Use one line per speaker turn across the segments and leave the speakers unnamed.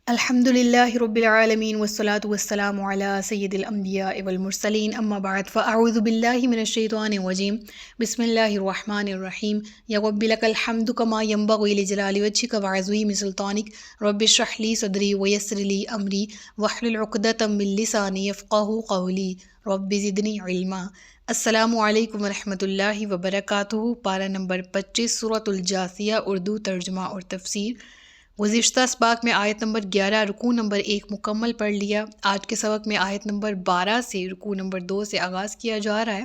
الحمد لله رب العالمين والصلاة والسلام على سيد الأنبياء والمرسلين أما بعد فأعوذ بالله من الشيطان الرجيم بسم الله الرحمن الرحيم يا رب لك الحمد كما ينبغي لجلال وجهك وعظيم سلطانك رب اشرح لي صدري ويسر لي أمري واحلل عقدة من لساني يفقهوا قولي رب زدني علما۔ السلام علیکم ورحمۃ اللہ وبرکاتہ۔ پارہ نمبر 25 سورۃ الجاثیہ، اردو ترجمہ اور تفسیر۔ گزشتہ اسباق میں آیت نمبر 11 رکوع نمبر 1 مکمل پڑھ لیا۔ آج کے سبق میں آیت نمبر 12 سے رکوع نمبر 2 سے آغاز کیا جا رہا ہے،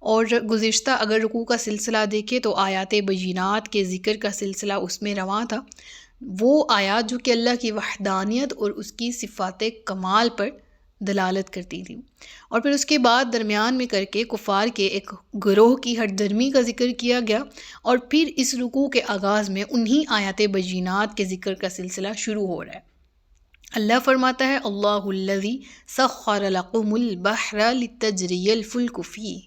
اور گزشتہ اگر رکوع کا سلسلہ دیکھیں تو آیات بینات کے ذکر کا سلسلہ اس میں رواں تھا۔ وہ آیات جو کہ اللہ کی وحدانیت اور اس کی صفات کمال پر دلالت کرتی تھی، اور پھر اس کے بعد درمیان میں کر کے کفار کے ایک گروہ کی ہٹ درمی کا ذکر کیا گیا، اور پھر اس رکوع کے آغاز میں انہی آیات بینات کے ذکر کا سلسلہ شروع ہو رہا ہے۔ اللہ فرماتا ہے اللہ الذی سخر لکم البحر لتجری الفلک فیہ۔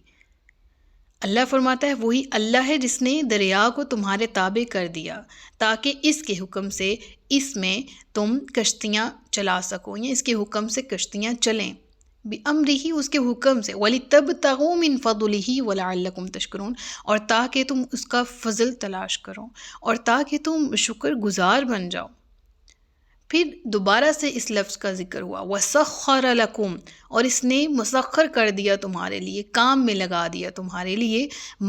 اللہ فرماتا ہے وہی اللہ ہے جس نے دریا کو تمہارے تابع کر دیا تاکہ اس کے حکم سے اس میں تم کشتیاں چلا سکو، یا اس کے حکم سے کشتیاں چلیں، بِأَمْرِهِ اس کے حکم سے، وَلِتَبْتَغُوا مِن فَضْلِهِ وَلَعَلَّكُمْ تَشْكُرُونَ اور تاکہ تم اس کا فضل تلاش کرو اور تاکہ تم شکر گزار بن جاؤ۔ پھر دوبارہ سے اس لفظ کا ذکر ہوا، وَسَخَّرَ لَكُمْ اور اس نے مسخر کر دیا تمہارے لیے، کام میں لگا دیا تمہارے لیے،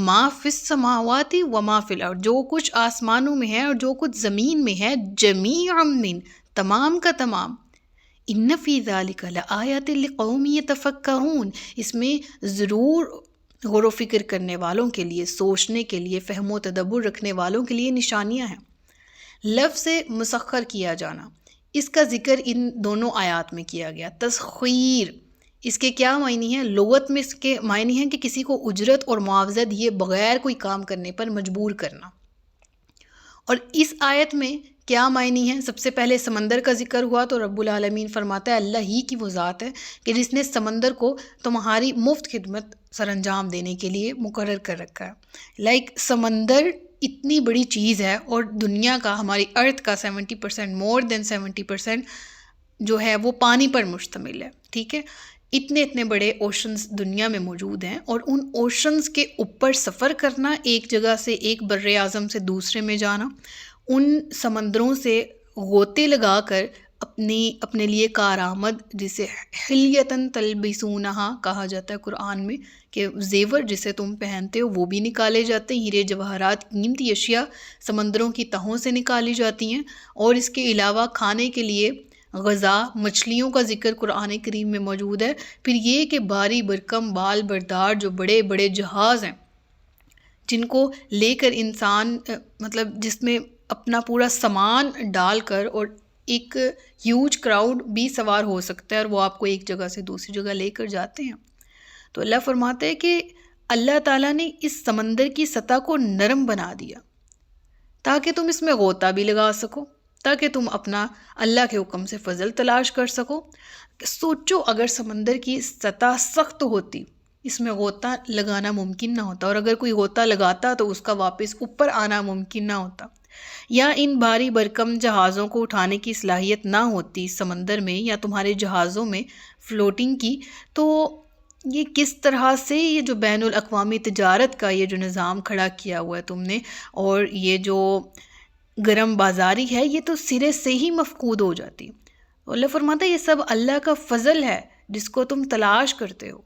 مَا فِي السَّمَاوَاتِ وَمَا فِي الْأَرْضِ جو کچھ آسمانوں میں ہے اور جو کچھ زمین میں ہے، جَمِيعًا مِّن تمام کا تمام، إِنَّ فِي ذَلِكَ لَآيَاتٍ لِقَوْمٍ يَتَفَكَّرُونَ اس میں ضرور غور و فکر کرنے والوں کے لیے، سوچنے کے لیے، فہم و تدبر رکھنے والوں کے لیے نشانیاں ہیں۔ لفظ سے مسخر کیا جانا، اس کا ذکر ان دونوں آیات میں کیا گیا۔ تسخیر اس کے کیا معنی ہیں؟ لغت میں اس کے معنی ہیں کہ کسی کو اجرت اور معاوضہ دیے بغیر کوئی کام کرنے پر مجبور کرنا۔ اور اس آیت میں کیا معنی ہیں؟ سب سے پہلے سمندر کا ذکر ہوا تو رب العالمین فرماتا ہے اللہ ہی کی وہ ذات ہے کہ جس نے سمندر کو تمہاری مفت خدمت سر انجام دینے کے لیے مقرر کر رکھا ہے۔ سمندر اتنی بڑی چیز ہے، اور دنیا کا، ہماری ارتھ کا 70% مور دین 70% جو ہے وہ پانی پر مشتمل ہے، ٹھیک ہے؟ اتنے بڑے اوشنز دنیا میں موجود ہیں، اور ان اوشنز کے اوپر سفر کرنا، ایک جگہ سے ایک بر اعظم سے دوسرے میں جانا، ان سمندروں سے غوطے لگا کر اپنے لیے کارآمد، جسے حلیتاً تلبسونہا کہا جاتا ہے قرآن میں، کہ زیور جسے تم پہنتے ہو وہ بھی نکالے جاتے ہیں، ہیرے جواہرات، قیمتی اشیاء سمندروں کی تہوں سے نکالی جاتی ہیں، اور اس کے علاوہ کھانے کے لیے غذا، مچھلیوں کا ذکر قرآن کریم میں موجود ہے۔ پھر یہ کہ بھاری بھرکم بال بردار جو بڑے بڑے جہاز ہیں جن کو لے کر انسان جس میں اپنا پورا سامان ڈال کر، اور ایک ہیوج کراؤڈ بھی سوار ہو سکتا ہے، اور وہ آپ کو ایک جگہ سے دوسری جگہ لے کر جاتے ہیں۔ تو اللہ فرماتا ہے کہ اللہ تعالیٰ نے اس سمندر کی سطح کو نرم بنا دیا تاکہ تم اس میں غوطہ بھی لگا سکو، تاکہ تم اپنا اللہ کے حکم سے فضل تلاش کر سکو۔ سوچو اگر سمندر کی سطح سخت ہوتی، اس میں غوطہ لگانا ممکن نہ ہوتا، اور اگر کوئی غوطہ لگاتا تو اس کا واپس اوپر آنا ممکن نہ ہوتا، یا ان بھاری بھرکم جہازوں کو اٹھانے کی صلاحیت نہ ہوتی سمندر میں، یا تمہارے جہازوں میں فلوٹنگ کی، تو یہ کس طرح سے یہ جو بین الاقوامی تجارت کا یہ جو نظام کھڑا کیا ہوا ہے تم نے، اور یہ جو گرم بازاری ہے، یہ تو سرے سے ہی مفقود ہو جاتی۔ اللہ فرماتا ہے یہ سب اللہ کا فضل ہے جس کو تم تلاش کرتے ہو،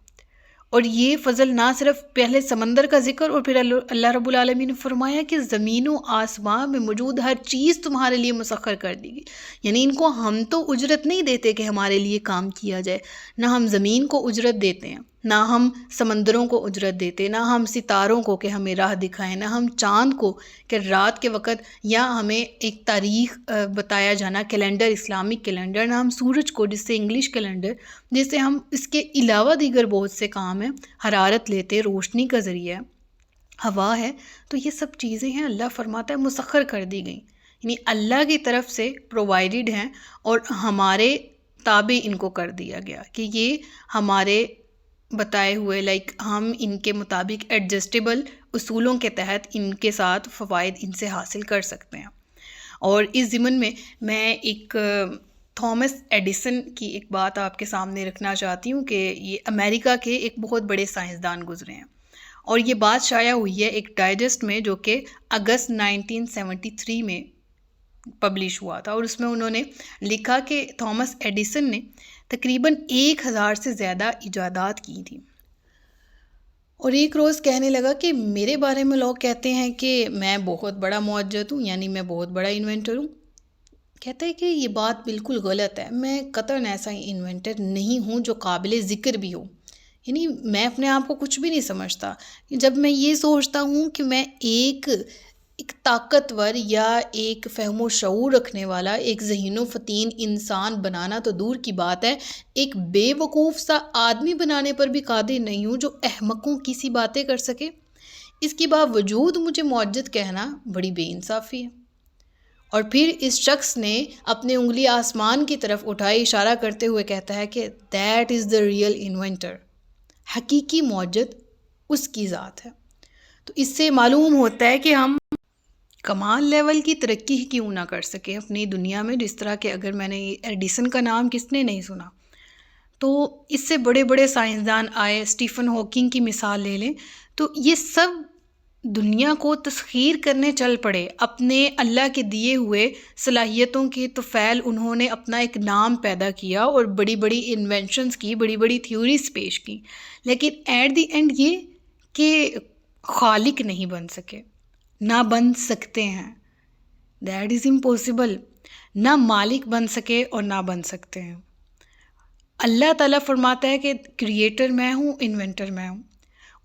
اور یہ فضل نہ صرف پہلے سمندر کا ذکر، اور پھر اللہ رب العالمین نے فرمایا کہ زمین و آسمان میں موجود ہر چیز تمہارے لیے مسخر کر دی گئی۔ یعنی ان کو ہم تو اجرت نہیں دیتے کہ ہمارے لیے کام کیا جائے، نہ ہم زمین کو اجرت دیتے ہیں، نہ ہم سمندروں کو اجرت دیتے، نہ ہم ستاروں کو کہ ہمیں راہ دکھائیں، نہ ہم چاند کو کہ رات کے وقت یا ہمیں ایک تاریخ بتایا جانا، کیلنڈر، اسلامک کیلنڈر، نہ ہم سورج کو جس سے انگلش کیلنڈر، جس سے ہم اس کے علاوہ دیگر بہت سے کام ہیں، حرارت لیتے، روشنی کا ذریعہ ہوا ہے، تو یہ سب چیزیں ہیں اللہ فرماتا ہے مسخر کر دی گئیں، یعنی اللہ کی طرف سے پرووائڈڈ ہیں، اور ہمارے تابع ان کو کر دیا گیا کہ یہ ہمارے بتائے ہوئے ہم ان کے مطابق ایڈجسٹیبل اصولوں کے تحت ان کے ساتھ فوائد ان سے حاصل کر سکتے ہیں۔ اور اس ضمن میں ایک تھامس ایڈیسن کی ایک بات آپ کے سامنے رکھنا چاہتی ہوں کہ یہ امریکہ کے ایک بہت بڑے سائنسدان گزرے ہیں، اور یہ بات شائع ہوئی ہے ایک ڈائجسٹ میں جو کہ اگست 1973 میں پبلش ہوا تھا، اور اس میں انہوں نے لکھا کہ تھامس ایڈیسن نے تقریباً 1000 سے زیادہ ایجادات کی تھیں، اور ایک روز کہنے لگا کہ میرے بارے میں لوگ کہتے ہیں کہ میں بہت بڑا معجزہ ہوں، یعنی میں بہت بڑا انوینٹر ہوں۔ کہتا ہے کہ یہ بات بالکل غلط ہے، میں قطعاً ایسا انوینٹر نہیں ہوں جو قابل ذکر بھی ہو، یعنی میں اپنے آپ کو کچھ بھی نہیں سمجھتا۔ جب میں یہ سوچتا ہوں کہ میں ایک طاقتور یا ایک فہم و شعور رکھنے والا ایک ذہین و فطین انسان بنانا تو دور کی بات ہے، ایک بے وقوف سا آدمی بنانے پر بھی قادر نہیں ہوں جو احمقوں کی سی باتیں کر سکے۔ اس کے باوجود مجھے معجزہ کہنا بڑی بے انصافی ہے۔ اور پھر اس شخص نے اپنی انگلی آسمان کی طرف اٹھائی، اشارہ کرتے ہوئے کہتا ہے کہ that is the real inventor, حقیقی معجزہ اس کی ذات ہے۔ تو اس سے معلوم ہوتا ہے کہ ہم کمال لیول کی ترقی ہی کیوں نہ کر سکے اپنی دنیا میں، جس طرح کہ اگر میں نے ایڈیسن کا نام کس نے نہیں سنا، تو اس سے بڑے بڑے سائنسدان آئے، اسٹیفن ہاکنگ کی مثال لے لیں، تو یہ سب دنیا کو تسخیر کرنے چل پڑے، اپنے اللہ کے دیے ہوئے صلاحیتوں کے طفیل انہوں نے اپنا ایک نام پیدا کیا اور بڑی بڑی انوینشنز کی، بڑی بڑی تھیوریز پیش کی، لیکن ایٹ دی اینڈ یہ کہ خالق نہیں بن سکے، نہ بن سکتے ہیں، دیٹ از امپاسبل، نہ مالک بن سکے اور نہ بن سکتے ہیں۔ اللہ تعالیٰ فرماتا ہے کہ کریٹر میں ہوں، انوینٹر میں ہوں،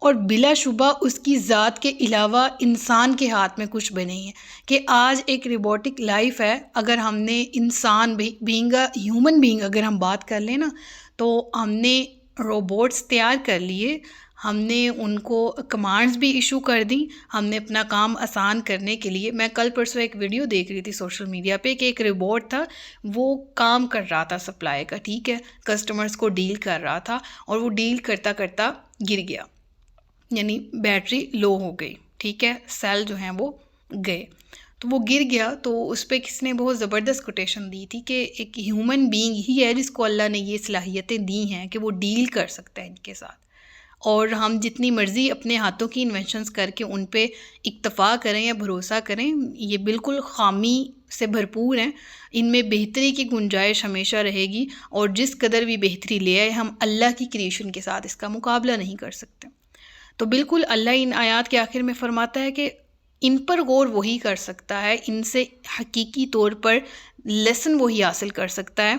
اور بلا شبہ اس کی ذات کے علاوہ انسان کے ہاتھ میں کچھ بھی نہیں ہے، کہ آج ایک روبوٹک لائف ہے، اگر ہم نے انسان بینگ اے ہیومن بینگ اگر ہم بات کر لیں نا، تو ہم نے روبوٹس تیار کر لیے، ہم نے ان کو کمانڈز بھی ایشو کر دیں، ہم نے اپنا کام آسان کرنے کے لیے۔ میں کل پرسوں ایک ویڈیو دیکھ رہی تھی سوشل میڈیا پہ کہ ایک روبوٹ تھا، وہ کام کر رہا تھا سپلائی کا، ٹھیک ہے، کسٹمرز کو ڈیل کر رہا تھا، اور وہ ڈیل کرتا کرتا گر گیا، یعنی بیٹری لو ہو گئی، ٹھیک ہے، سیل جو ہیں وہ گئے، تو وہ گر گیا۔ تو اس پہ کس نے بہت زبردست کوٹیشن دی تھی کہ ایک ہیومن بینگ ہی ہے جس کو اللہ نے یہ صلاحیتیں دی ہیں کہ وہ ڈیل کر سکتا ہے ان کے ساتھ، اور ہم جتنی مرضی اپنے ہاتھوں کی انوینشنز کر کے ان پہ اکتفا کریں یا بھروسہ کریں، یہ بالکل خامی سے بھرپور ہیں، ان میں بہتری کی گنجائش ہمیشہ رہے گی، اور جس قدر بھی بہتری لے آئے ہم اللہ کی کریشن کے ساتھ اس کا مقابلہ نہیں کر سکتے۔ تو بالکل اللہ ان آیات کے آخر میں فرماتا ہے کہ ان پر غور وہی کر سکتا ہے، ان سے حقیقی طور پر لیسن وہی حاصل کر سکتا ہے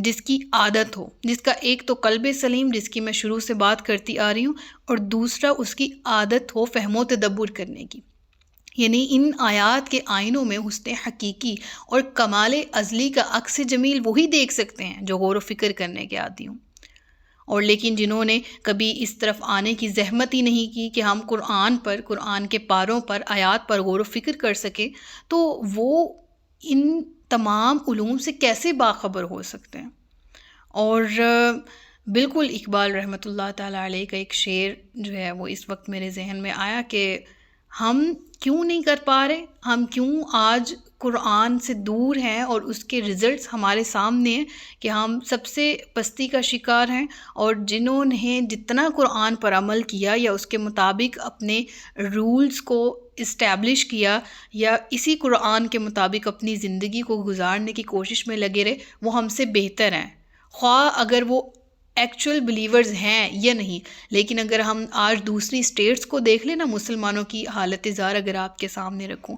جس کی عادت ہو، جس کا ایک تو قلب سلیم، جس کی میں شروع سے بات کرتی آ رہی ہوں، اور دوسرا اس کی عادت ہو فہم و تدبر کرنے کی۔ یعنی ان آیات کے آئینوں میں حسن حقیقی اور کمال ازلی کا عکس جمیل وہی دیکھ سکتے ہیں جو غور و فکر کرنے کے عادی ہوں، اور لیکن جنہوں نے کبھی اس طرف آنے کی زحمت ہی نہیں کی کہ ہم قرآن کے پاروں پر، آیات پر غور و فکر کر سکیں، تو وہ ان تمام علوم سے کیسے باخبر ہو سکتے ہیں۔ اور بالکل اقبال رحمۃ اللہ تعالیٰ علیہ کا ایک شعر جو ہے وہ اس وقت میرے ذہن میں آیا کہ ہم کیوں نہیں کر پا رہے، ہم کیوں آج قرآن سے دور ہیں، اور اس کے رزلٹس ہمارے سامنے ہیں کہ ہم سب سے پستی کا شکار ہیں، اور جنہوں نے جتنا قرآن پر عمل کیا یا اس کے مطابق اپنے رولز کو اسٹیبلش کیا یا اسی قرآن کے مطابق اپنی زندگی کو گزارنے کی کوشش میں لگے رہے، وہ ہم سے بہتر ہیں، خواہ اگر وہ ایکچول بلیورز ہیں یا نہیں۔ لیکن اگر ہم آج دوسری اسٹیٹس کو دیکھ لیں نا، مسلمانوں کی حالت زار اگر آپ کے سامنے رکھوں،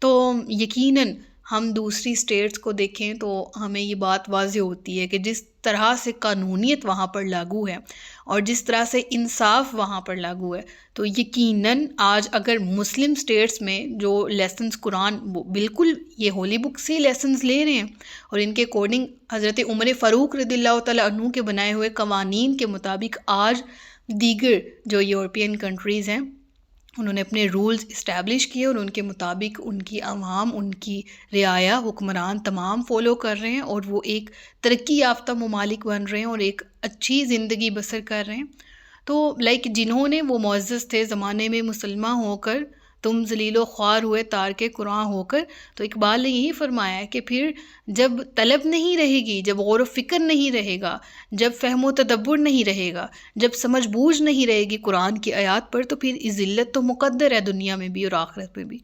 تو یقیناً ہم دوسری اسٹیٹس کو دیکھیں تو ہمیں یہ بات واضح ہوتی ہے کہ جس طرح سے قانونیت وہاں پر لاگو ہے اور جس طرح سے انصاف وہاں پر لاگو ہے، تو یقیناً آج اگر مسلم اسٹیٹس میں جو لیسنز قرآن بالکل یہ ہولی بک سے لیسنز لے رہے ہیں، اور ان کے اکارڈنگ حضرت عمر فاروق رضی اللہ تعالیٰ عنہ کے بنائے ہوئے قوانین کے مطابق آج دیگر جو یورپین کنٹریز ہیں انہوں نے اپنے رولز اسٹیبلش کیے، اور ان کے مطابق ان کی عوام، ان کی رعایا، حکمران تمام فالو کر رہے ہیں، اور وہ ایک ترقی یافتہ ممالک بن رہے ہیں اور ایک اچھی زندگی بسر کر رہے ہیں۔ تو جنہوں نے وہ معزز تھے زمانے میں مسلمان ہو کر، تم ذلیل و خوار ہوئے تارک قرآن ہو کر۔ تو اقبال نے یہی فرمایا ہے کہ پھر جب طلب نہیں رہے گی، جب غور و فکر نہیں رہے گا، جب فہم و تدبر نہیں رہے گا، جب سمجھ بوجھ نہیں رہے گی قرآن کی آیات پر، تو پھر یہ ذلت تو مقدر ہے دنیا میں بھی اور آخرت میں بھی۔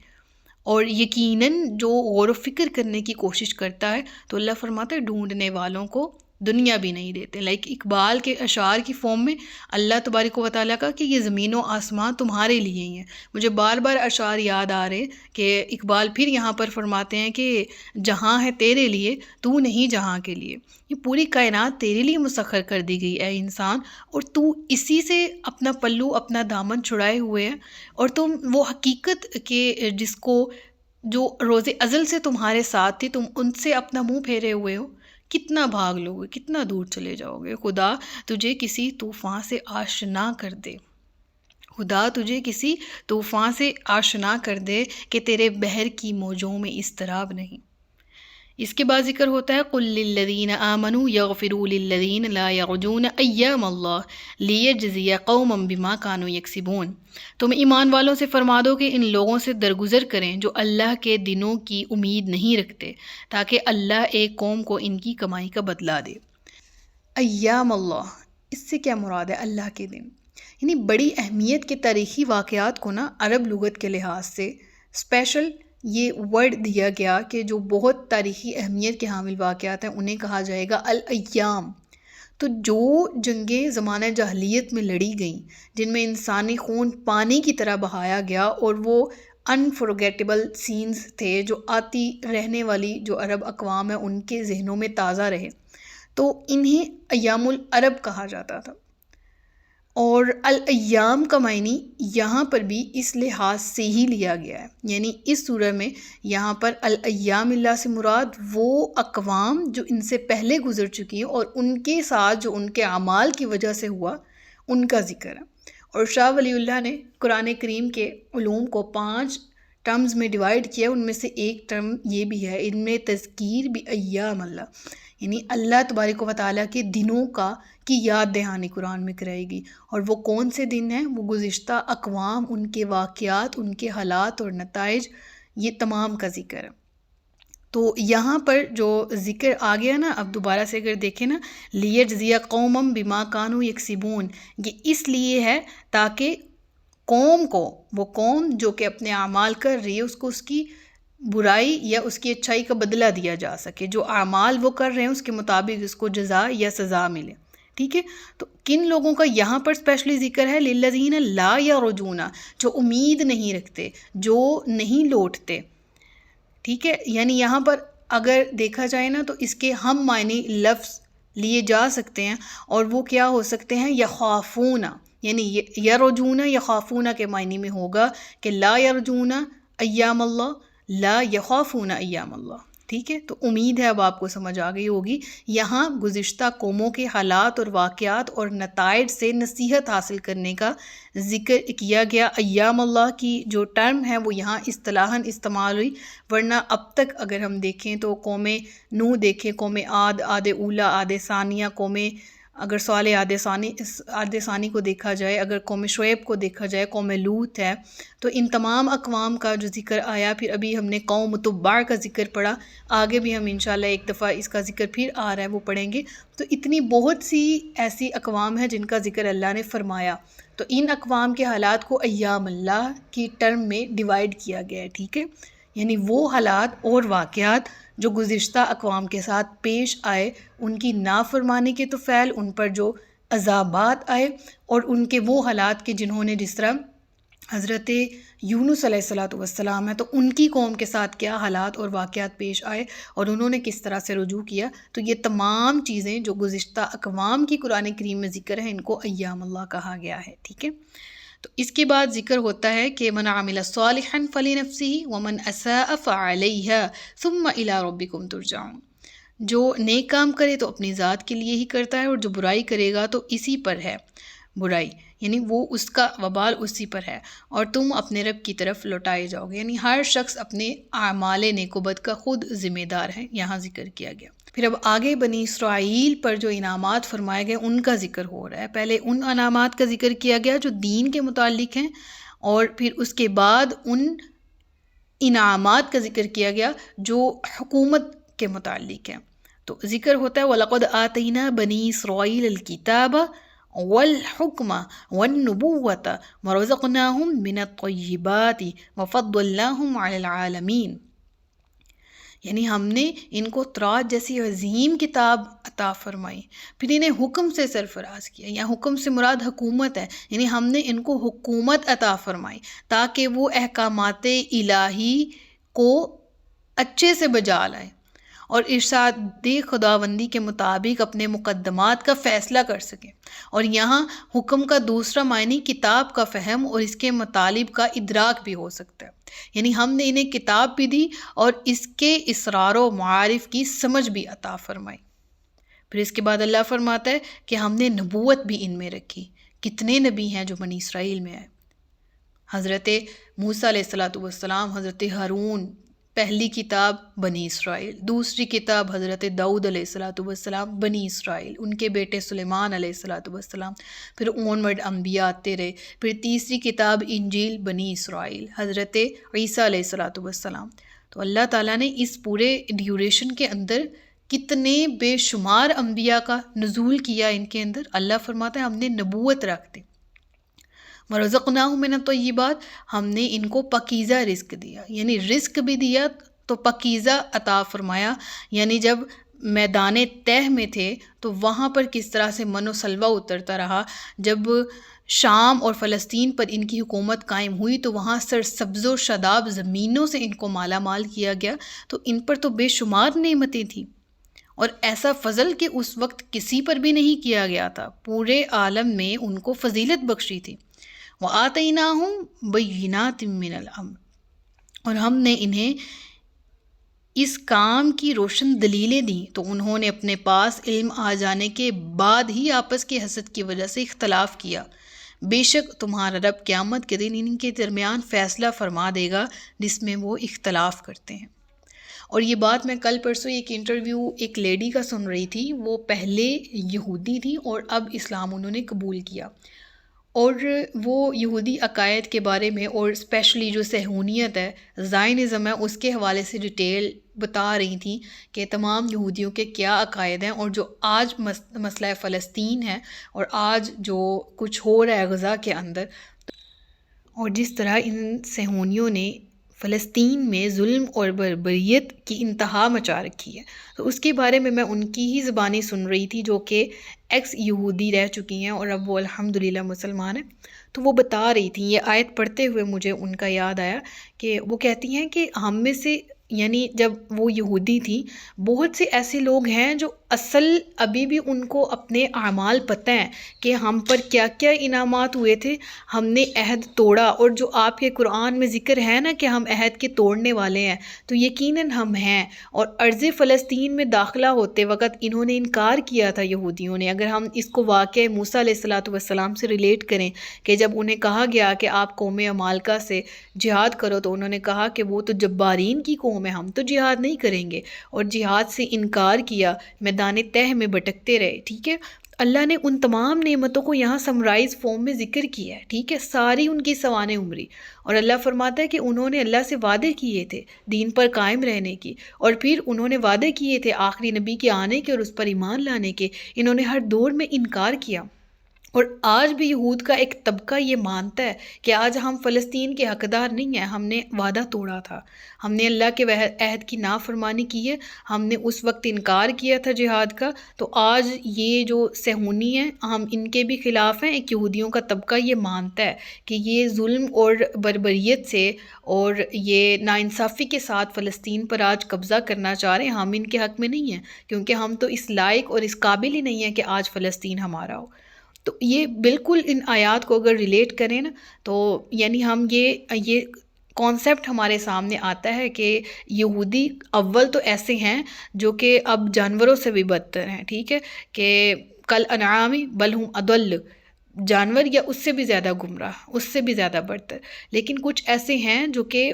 اور یقیناً جو غور و فکر کرنے کی کوشش کرتا ہے تو اللہ فرماتا ہے ڈھونڈنے والوں کو دنیا بھی نہیں دیتے۔ اقبال کے اشعار کی فارم میں اللہ تبارک و تعالیٰ کا کہ یہ زمین و آسمان تمہارے لیے ہی ہیں۔ مجھے بار بار اشعار یاد آ رہے کہ اقبال پھر یہاں پر فرماتے ہیں کہ جہاں ہے تیرے لیے، تو نہیں جہاں کے لیے۔ یہ پوری کائنات تیرے لیے مسخر کر دی گئی اے انسان، اور تو اسی سے اپنا پلو اپنا دامن چھڑائے ہوئے ہے، اور تم وہ حقیقت کے جس کو جو روز ازل سے تمہارے ساتھ تھی، تم ان سے اپنا منہ پھیرے ہوئے ہو۔ کتنا بھاگ لو گے، کتنا دور چلے جاؤ گے؟ خدا تجھے کسی طوفان سے آشنا کر دے، خدا تجھے کسی طوفان سے آشنا کر دے کہ تیرے بحر کی موجوں میں اضطراب نہیں۔ اس کے بعد ذکر ہوتا ہے قُل لِّلَّذِينَ آمَنُوا يَغْفِرُوا لِّلَّذِينَ لَا يَرْجُونَ أَيَّامَ اللَّهِ لِيَجْزِيَ قَوْمًا بِمَا كَانُوا يَكْسِبُونَ۔ تم ایمان والوں سے فرما دو کہ ان لوگوں سے درگزر کریں جو اللہ کے دنوں کی امید نہیں رکھتے، تاکہ اللہ ایک قوم کو ان کی کمائی کا بدلہ دے۔ ایام اللہ، اس سے کیا مراد ہے؟ اللہ کے دن، یعنی بڑی اہمیت کے تاریخی واقعات کو نا عرب لغت کے لحاظ سے اسپیشل یہ ورڈ دیا گیا کہ جو بہت تاریخی اہمیت کے حامل واقعات ہیں انہیں کہا جائے گا الایام۔ تو جو جنگیں زمانہ جاہلیت میں لڑی گئیں، جن میں انسانی خون پانی کی طرح بہایا گیا، اور وہ انفورگیٹیبل سینز تھے جو آتی رہنے والی جو عرب اقوام ہیں ان کے ذہنوں میں تازہ رہے، تو انہیں ایام العرب کہا جاتا تھا۔ اور الایام کا معنی یہاں پر بھی اس لحاظ سے ہی لیا گیا ہے، یعنی اس سورہ میں یہاں پر الایام اللہ سے مراد وہ اقوام جو ان سے پہلے گزر چکی ہیں اور ان کے ساتھ جو ان کے اعمال کی وجہ سے ہوا ان کا ذکر ہے۔ اور شاہ ولی اللہ نے قرآن کریم کے علوم کو 5 ٹرمز میں ڈیوائیڈ کیا، ان میں سے ایک ٹرم یہ بھی ہے، ان میں تذکیر بھی ایام اللہ، یعنی اللہ تبارک و تعالیٰ کے دنوں کی یاد دہانی قرآن میں کرائے گی۔ اور وہ کون سے دن ہیں؟ وہ گزشتہ اقوام، ان کے واقعات، ان کے حالات اور نتائج، یہ تمام کا ذکر ہے۔ تو یہاں پر جو ذکر آ گیا نا، اب دوبارہ سے اگر دیکھیں نا، لیجزی قومم بما کانوا یکسبون، یہ اس لیے ہے تاکہ قوم کو، وہ قوم جو کہ اپنے اعمال کر رہی ہے، اس کو اس کی برائی یا اس کی اچھائی کا بدلہ دیا جا سکے، جو اعمال وہ کر رہے ہیں اس کے مطابق اس کو جزا یا سزا ملے۔ ٹھیک ہے، تو کن لوگوں کا یہاں پر اسپیشلی ذکر ہے؟ للذین لا یرجون، جو امید نہیں رکھتے، جو نہیں لوٹتے۔ ٹھیک ہے، یعنی یہاں پر اگر دیکھا جائے نا تو اس کے ہم معنی لفظ لیے جا سکتے ہیں، اور وہ کیا ہو سکتے ہیں؟ یخافون، یعنی یرجون یخافون کے معنی میں ہوگا کہ لا یرجون ایام اللہ، لا یخافون ایام اللہ۔ ٹھیک ہے، تو امید ہے اب آپ کو سمجھ آ گئی ہوگی۔ یہاں گزشتہ قوموں کے حالات اور واقعات اور نتائج سے نصیحت حاصل کرنے کا ذکر کیا گیا۔ ایام اللہ کی جو ٹرم ہے وہ یہاں اصطلاحاً استعمال ہوئی، ورنہ اب تک اگر ہم دیکھیں تو قوم نوح دیکھیں، قوم عاد، عاد اولیٰ، عاد ثانیہ، قوم اگر صالح عاد ثانی کو دیکھا جائے، اگر قوم شعیب کو دیکھا جائے، قوم لوط ہے، تو ان تمام اقوام کا جو ذکر آیا، پھر ابھی ہم نے قوم تبع کا ذکر پڑھا، آگے بھی ہم انشاءاللہ ایک دفعہ اس کا ذکر پھر آ رہا ہے وہ پڑھیں گے۔ تو اتنی بہت سی ایسی اقوام ہیں جن کا ذکر اللہ نے فرمایا، تو ان اقوام کے حالات کو ایام اللہ کی ٹرم میں ڈیوائیڈ کیا گیا ہے۔ ٹھیک ہے، یعنی وہ حالات اور واقعات جو گزشتہ اقوام کے ساتھ پیش آئے، ان کی نافرمانی کے طفیل، ان پر جو عذابات آئے، اور ان کے وہ حالات کے جنہوں نے، جس طرح حضرت یونس علیہ السلام ہے، تو ان کی قوم کے ساتھ کیا حالات اور واقعات پیش آئے اور انہوں نے کس طرح سے رجوع کیا۔ تو یہ تمام چیزیں جو گزشتہ اقوام کی قرآن کریم میں ذکر ہے، ان کو ایام اللہ کہا گیا ہے۔ ٹھیک ہے، تو اس کے بعد ذکر ہوتا ہے کہ من عمل صالحا فلنفسه ومن اساء فعلیہا ثم الی ربکم ترجعون، جو نیک کام کرے تو اپنی ذات کے لیے ہی کرتا ہے، اور جو برائی کرے گا تو اسی پر ہے برائی، یعنی وہ اس کا وبال اسی پر ہے، اور تم اپنے رب کی طرف لوٹائے جاؤ گے، یعنی ہر شخص اپنے اعمال نیک و بد کا خود ذمہ دار ہے، یہاں ذکر کیا گیا۔ پھر اب آگے بنی اسرائیل پر جو انعامات فرمائے گئے ان کا ذکر ہو رہا ہے۔ پہلے ان انعامات کا ذکر کیا گیا جو دین کے متعلق ہیں، اور پھر اس کے بعد ان انعامات کا ذکر کیا گیا جو حکومت کے متعلق ہیں. تو ذکر ہوتا ہے وَلَقَدْ آتَيْنَا بَنِي إِسْرَائِيلَ الْكِتَابَ وَالْحُكْمَ وَالنُّبُوَّةَ وَرَزَقْنَاهُمْ مِنَ الطَّيِّبَاتِ وَفَضَّلْنَاهُمْ عَلَى الْعَالَمِينَ. یعنی ہم نے ان کو تورات جیسی عظیم کتاب عطا فرمائی، پھر انہیں حکم سے سرفراز کیا. یا حکم سے مراد حکومت ہے، یعنی ہم نے ان کو حکومت عطا فرمائی تاکہ وہ احکامات الہی کو اچھے سے بجا لائیں اور ارشاد خداوندی کے مطابق اپنے مقدمات کا فیصلہ کر سکیں. اور یہاں حکم کا دوسرا معنی کتاب کا فہم اور اس کے مطالب کا ادراک بھی ہو سکتا ہے. یعنی ہم نے انہیں کتاب بھی دی اور اس کے اسرار و معارف کی سمجھ بھی عطا فرمائی. پھر اس کے بعد اللہ فرماتا ہے کہ ہم نے نبوت بھی ان میں رکھی. کتنے نبی ہیں جو بنی اسرائیل میں آئے؟ حضرت موسیٰ علیہ السلام، حضرت ہارون، پہلی کتاب بنی اسرائیل، دوسری کتاب حضرت داؤد علیہ السلام بنی اسرائیل، ان کے بیٹے سلیمان علیہ السلام، پھر اونورڈ انبیاء آتے رہے. پھر تیسری کتاب انجیل بنی اسرائیل، حضرت عیسیٰ علیہ السلام. تو اللہ تعالیٰ نے اس پورے ڈیوریشن کے اندر کتنے بے شمار انبیاء کا نزول کیا ان کے اندر. اللہ فرماتا ہے ہم نے نبوت رکھ دی. وَرَزَقْنَاهُمْ مِنَ الطَّيِّبَاتِ، ہم نے ان کو پاکیزہ رزق دیا، یعنی رزق بھی دیا تو پاکیزہ عطا فرمایا. یعنی جب میدان تہ میں تھے تو وہاں پر کس طرح سے من و سلوہ اترتا رہا. جب شام اور فلسطین پر ان کی حکومت قائم ہوئی تو وہاں سرسبز و شاداب زمینوں سے ان کو مالا مال کیا گیا. تو ان پر تو بے شمار نعمتیں تھیں، اور ایسا فضل کہ اس وقت کسی پر بھی نہیں کیا گیا تھا. پورے عالم میں ان کو فضیلت بخشی تھی. وَآتَيْنَاهُمْ بَيِّنَاتٍ مِّنَ الْأَمْرِ، اور ہم نے انہیں اس کام کی روشن دلیلیں دیں. تو انہوں نے اپنے پاس علم آ جانے کے بعد ہی آپس کی حسد کی وجہ سے اختلاف کیا. بے شک تمہارا رب قیامت کے دن ان کے درمیان فیصلہ فرما دے گا جس میں وہ اختلاف کرتے ہیں. اور یہ بات میں کل پرسوں ایک انٹرویو ایک لیڈی کا سن رہی تھی. وہ پہلے یہودی تھی اور اب اسلام انہوں نے قبول کیا، اور وہ یہودی عقائد کے بارے میں اور اسپیشلی جو صہیونیت ہے، زائنزم ہے، اس کے حوالے سے ڈیٹیل بتا رہی تھیں کہ تمام یہودیوں کے کیا عقائد ہیں، اور جو آج مسئلہ فلسطین ہے اور آج جو کچھ ہو رہا ہے غزہ کے اندر، اور جس طرح ان صہیونیوں نے فلسطین میں ظلم اور بربریت کی انتہا مچا رکھی ہے. تو اس کے بارے میں ان کی ہی زبانی سن رہی تھی جو کہ ایکس یہودی رہ چکی ہیں اور اب وہ الحمدللہ مسلمان ہیں. تو وہ بتا رہی تھیں، یہ آیت پڑھتے ہوئے مجھے ان کا یاد آیا کہ وہ کہتی ہیں کہ ہم میں سے، یعنی جب وہ یہودی تھیں، بہت سے ایسے لوگ ہیں جو اصل ابھی بھی ان کو اپنے اعمال پتہ ہیں کہ ہم پر کیا کیا انعامات ہوئے تھے، ہم نے عہد توڑا. اور جو آپ کے قرآن میں ذکر ہے نا کہ ہم عہد کے توڑنے والے ہیں، تو یقیناً ہم ہیں. اور ارض فلسطین میں داخلہ ہوتے وقت انہوں نے انکار کیا تھا یہودیوں نے. اگر ہم اس کو واقعہ موسیٰ علیہ السلام سے ریلیٹ کریں کہ جب انہیں کہا گیا کہ آپ قوم عمالقہ سے جہاد کرو، تو انہوں نے کہا کہ وہ تو جبارین کی قوم ہے، ہم تو جہاد نہیں کریں گے، اور جہاد سے انکار کیا، میدان تہ میں بھٹکتے رہے. ٹھیک ہے، اللہ نے ان تمام نعمتوں کو یہاں سمرائز فارم میں ذکر کیا ہے. ٹھیک ہے، ساری ان کی سوانح عمری. اور اللہ فرماتا ہے کہ انہوں نے اللہ سے وعدے کیے تھے دین پر قائم رہنے کی، اور پھر انہوں نے وعدے کیے تھے آخری نبی کے آنے کے اور اس پر ایمان لانے کے. انہوں نے ہر دور میں انکار کیا. اور آج بھی یہود کا ایک طبقہ یہ مانتا ہے کہ آج ہم فلسطین کے حقدار نہیں ہیں، ہم نے وعدہ توڑا تھا، ہم نے اللہ کے عہد کی نافرمانی کی ہے، ہم نے اس وقت انکار کیا تھا جہاد کا. تو آج یہ جو صہیونی ہیں ہم ان کے بھی خلاف ہیں. ایک یہودیوں کا طبقہ یہ مانتا ہے کہ یہ ظلم اور بربریت سے اور یہ ناانصافی کے ساتھ فلسطین پر آج قبضہ کرنا چاہ رہے ہیں. ہم ان کے حق میں نہیں ہیں کیونکہ ہم تو اس لائق اور اس قابل ہی نہیں ہیں کہ آج فلسطین ہمارا ہو. تو یہ بالکل ان آیات کو اگر ریلیٹ کریں نا، تو یعنی ہم یہ کانسیپٹ ہمارے سامنے آتا ہے کہ یہودی اول تو ایسے ہیں جو کہ اب جانوروں سے بھی بدتر ہیں. ٹھیک ہے، کہ کل انعامی بل ہم اضل، جانور یا اس سے بھی زیادہ گمراہ، اس سے بھی زیادہ بدتر. لیکن کچھ ایسے ہیں جو کہ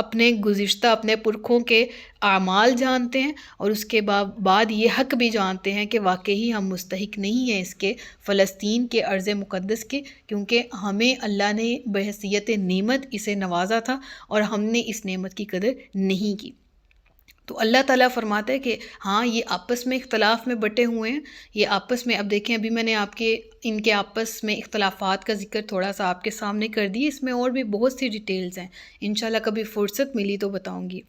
اپنے گزشتہ اپنے پرکھوں کے اعمال جانتے ہیں، اور اس کے بعد یہ حق بھی جانتے ہیں کہ واقعی ہم مستحق نہیں ہیں اس کے فلسطین کے ارض مقدس کے، کیونکہ ہمیں اللہ نے بحیثیت نعمت اسے نوازا تھا اور ہم نے اس نعمت کی قدر نہیں کی۔ تو اللہ تعالیٰ فرماتا ہے کہ ہاں یہ آپس میں اختلاف میں بٹے ہوئے ہیں، یہ آپس میں، اب دیکھیں ابھی میں نے ان کے آپس میں اختلافات کا ذکر تھوڑا سا آپ کے سامنے کر دی، اس میں اور بھی بہت سی ڈیٹیلز ہیں، انشاءاللہ کبھی فرصت ملی تو بتاؤں گی۔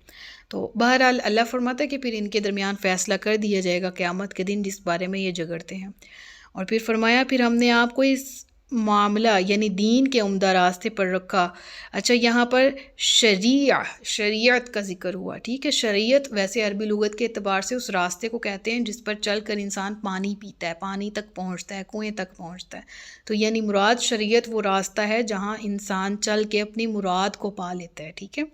تو بہرحال اللہ فرماتا ہے کہ پھر ان کے درمیان فیصلہ کر دیا جائے گا قیامت کے دن جس بارے میں یہ جھگڑتے ہیں۔ اور پھر فرمایا پھر ہم نے آپ کو اس معاملہ یعنی دین کے عمدہ راستے پر رکھا۔ اچھا یہاں پر شریعت کا ذکر ہوا، ٹھیک ہے۔ شریعت ویسے عربی لغت کے اعتبار سے اس راستے کو کہتے ہیں جس پر چل کر انسان پانی پیتا ہے، پانی تک پہنچتا ہے، کنویں تک پہنچتا ہے۔ تو یعنی مراد شریعت وہ راستہ ہے جہاں انسان چل کے اپنی مراد کو پا لیتا ہے، ٹھیک ہے۔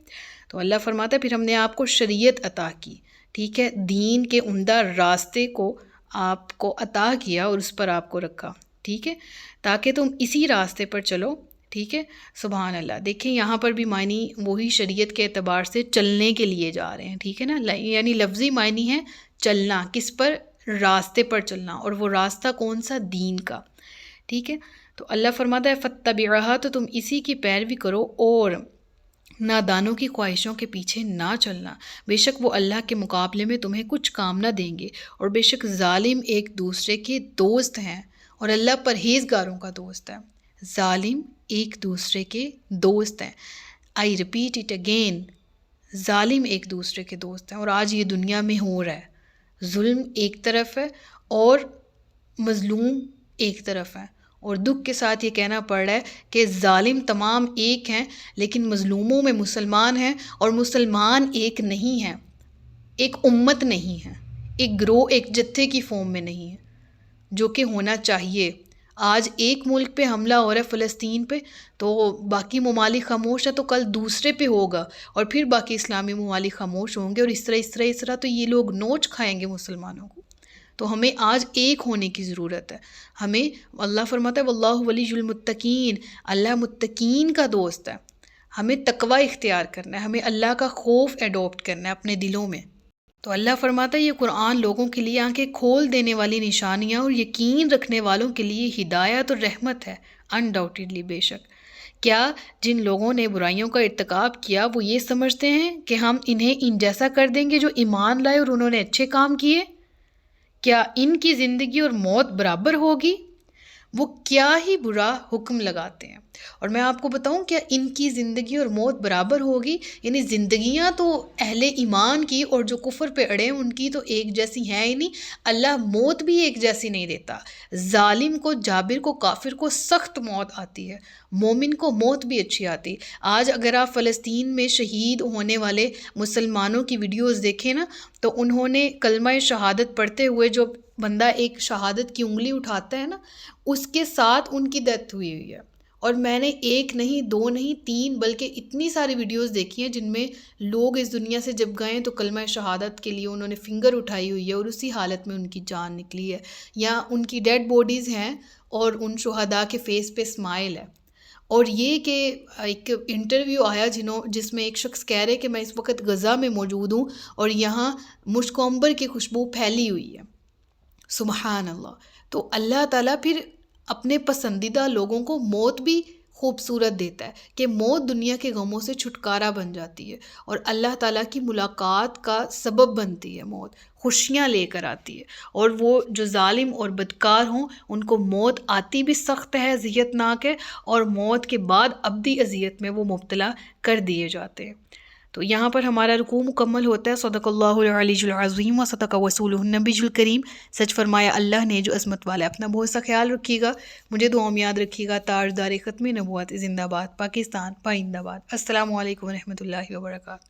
تو اللہ فرماتا ہے پھر ہم نے آپ کو شریعت عطا کی، ٹھیک ہے، دین کے عمدہ راستے کو آپ کو عطا کیا اور اس پر آپ کو رکھا، ٹھیک ہے، تاکہ تم اسی راستے پر چلو، ٹھیک ہے۔ سبحان اللہ۔ دیکھیں یہاں پر بھی معنی وہی شریعت کے اعتبار سے چلنے کے لیے جا رہے ہیں، ٹھیک ہے نا، یعنی لفظی معنی ہے چلنا، کس پر؟ راستے پر چلنا، اور وہ راستہ کون سا؟ دین کا، ٹھیک ہے۔ تو اللہ فرماتا ہے فَاتَّبِعْهَا، تو تم اسی کی پیروی کرو اور نادانوں کی خواہشوں کے پیچھے نہ چلنا، بے شک وہ اللہ کے مقابلے میں تمہیں کچھ کام نہ دیں گے، اور بے شک ظالم ایک دوسرے کے دوست ہیں، اور اللہ پرہیزگاروں کا دوست ہے۔ ظالم ایک دوسرے کے دوست ہیں، آئی ریپیٹ اٹ اگین، ظالم ایک دوسرے کے دوست ہیں، اور آج یہ دنیا میں ہو رہا ہے، ظلم ایک طرف ہے اور مظلوم ایک طرف ہے، اور دکھ کے ساتھ یہ کہنا پڑ رہا ہے کہ ظالم تمام ایک ہیں لیکن مظلوموں میں مسلمان ہیں، اور مسلمان ایک نہیں ہیں، ایک امت نہیں ہے، ایک گروہ، ایک جتھے کی فارم میں نہیں ہے، جو کہ ہونا چاہیے۔ آج ایک ملک پہ حملہ ہو رہا ہے فلسطین پہ، تو باقی ممالک خاموش ہے، تو کل دوسرے پہ ہوگا اور پھر باقی اسلامی ممالک خاموش ہوں گے، اور اس طرح تو یہ لوگ نوچ کھائیں گے مسلمانوں کو۔ تو ہمیں آج ایک ہونے کی ضرورت ہے۔ ہمیں اللہ فرماتا ہے واللہ ولی المتقین، اللہ متقین کا دوست ہے۔ ہمیں تقوی اختیار کرنا ہے، ہمیں اللہ کا خوف ایڈوپٹ کرنا ہے اپنے دلوں میں۔ تو اللہ فرماتا ہے یہ قرآن لوگوں کے لیے آنکھیں کھول دینے والی نشانیاں اور یقین رکھنے والوں کے لیے ہدایت اور رحمت ہے، انڈاؤٹیڈلی، بے شک۔ کیا جن لوگوں نے برائیوں کا ارتکاب کیا وہ یہ سمجھتے ہیں کہ ہم انہیں ان جیسا کر دیں گے جو ایمان لائے اور انہوں نے اچھے کام کیے؟ کیا ان کی زندگی اور موت برابر ہوگی؟ وہ کیا ہی برا حکم لگاتے ہیں۔ اور میں آپ کو بتاؤں کیا ان کی زندگی اور موت برابر ہوگی؟ یعنی زندگیاں تو اہل ایمان کی اور جو کفر پہ اڑے ان کی تو ایک جیسی ہیں ہی نہیں، اللہ موت بھی ایک جیسی نہیں دیتا۔ ظالم کو، جابر کو، کافر کو سخت موت آتی ہے، مومن کو موت بھی اچھی آتی۔ آج اگر آپ فلسطین میں شہید ہونے والے مسلمانوں کی ویڈیوز دیکھیں نا، تو انہوں نے کلمہ شہادت پڑھتے ہوئے جو بندہ ایک شہادت کی انگلی اٹھاتا ہے نا، اس کے ساتھ ان کی ڈیتھ ہوئی ہے۔ اور میں نے ایک نہیں، دو نہیں، تین بلکہ اتنی ساری ویڈیوز دیکھی ہیں جن میں لوگ اس دنیا سے جب گئے تو کلمہ شہادت کے لیے انہوں نے فنگر اٹھائی ہوئی ہے اور اسی حالت میں ان کی جان نکلی ہے، یا ان کی ڈیڈ باڈیز ہیں اور ان شہداء کے فیس پہ اسمائل ہے۔ اور یہ کہ ایک انٹرویو آیا جس میں ایک شخص کہہ رہے کہ میں اس وقت غزہ میں موجود ہوں اور یہاں مشک عنبر کی خوشبو پھیلی ہوئی ہے، سبحان اللہ۔ تو اللہ تعالیٰ پھر اپنے پسندیدہ لوگوں کو موت بھی خوبصورت دیتا ہے کہ موت دنیا کے غموں سے چھٹکارا بن جاتی ہے، اور اللہ تعالیٰ کی ملاقات کا سبب بنتی ہے، موت خوشیاں لے کر آتی ہے۔ اور وہ جو ظالم اور بدکار ہوں ان کو موت آتی بھی سخت ہے، اذیت ناک ہے، اور موت کے بعد ابدی اذیت میں وہ مبتلا کر دیے جاتے ہیں۔ تو یہاں پر ہمارا رکوع مکمل ہوتا ہے۔ صدق اللہ العلی العظیم و صدق رسولہ النبی الکریم، سچ فرمایا اللہ نے جو عظمت والا ہے۔ اپنا بہت سا خیال رکھیے گا، مجھے دعاؤں میں یاد رکھیے گا۔ تاجدار ختم نبوت زندہ باد، پاکستان پائندہ باد۔ السلام علیکم ورحمۃ اللہ وبرکاتہ۔